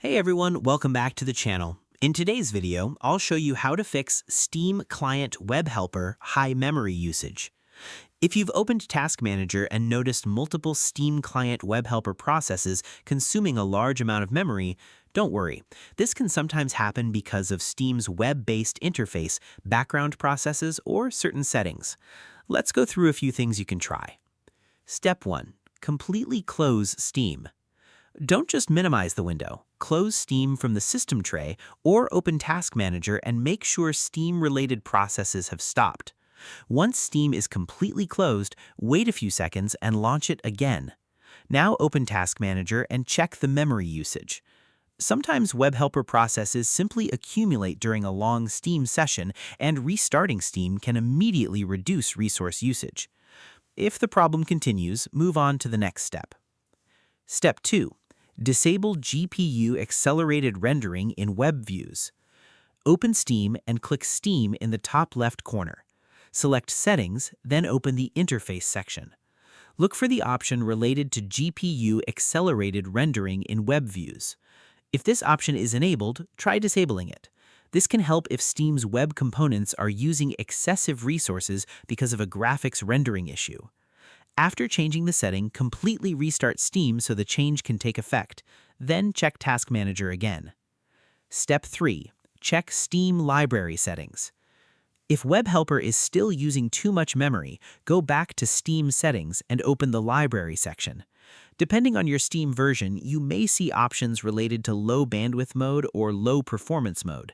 Hey everyone, welcome back to the channel. In today's video, I'll show you how to fix Steam Client WebHelper high memory usage. If you've opened Task Manager and noticed multiple Steam Client WebHelper processes consuming a large amount of memory, don't worry. This can sometimes happen because of Steam's web-based interface, background processes, or certain settings. Let's go through a few things you can try. Step 1. Completely close Steam. Don't just minimize the window. Close Steam from the system tray or open Task Manager and make sure Steam-related processes have stopped. Once Steam is completely closed, wait a few seconds and launch it again. Now open Task Manager and check the memory usage. Sometimes WebHelper processes simply accumulate during a long Steam session, and restarting Steam can immediately reduce resource usage. If the problem continues, move on to the next step. Step 2. Disable GPU accelerated rendering in web views. Open Steam and click Steam in the top left corner. Select Settings, then open the Interface section. Look for the option related to GPU accelerated rendering in web views. If this option is enabled, try disabling it. This can help if Steam's web components are using excessive resources because of a graphics rendering issue. After changing the setting, completely restart Steam so the change can take effect. Then check Task Manager again. Step 3. Check Steam library settings. If WebHelper is still using too much memory, go back to Steam settings and open the library section. Depending on your Steam version, you may see options related to low bandwidth mode or low performance mode.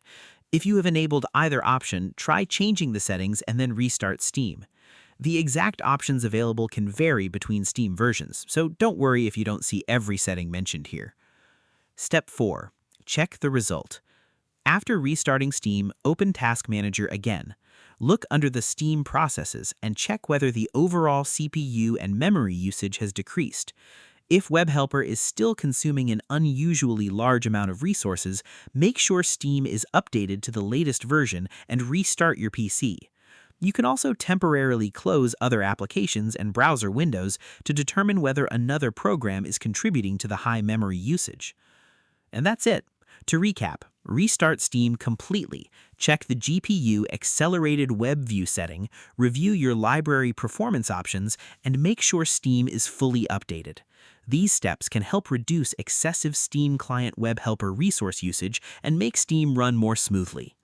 If you have enabled either option, try changing the settings and then restart Steam. The exact options available can vary between Steam versions, so don't worry if you don't see every setting mentioned here. Step 4. Check the result. After restarting Steam, open Task Manager again. Look under the Steam processes and check whether the overall CPU and memory usage has decreased. If WebHelper is still consuming an unusually large amount of resources, make sure Steam is updated to the latest version and restart your PC. You can also temporarily close other applications and browser windows to determine whether another program is contributing to the high memory usage. And that's it. To recap, restart Steam completely, check the GPU accelerated web view setting, review your library performance options, and make sure Steam is fully updated. These steps can help reduce excessive Steam Client WebHelper resource usage and make Steam run more smoothly.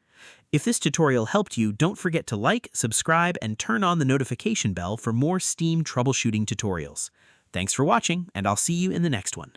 If this tutorial helped you, don't forget to like, subscribe, and turn on the notification bell for more Steam troubleshooting tutorials. Thanks for watching, and I'll see you in the next one.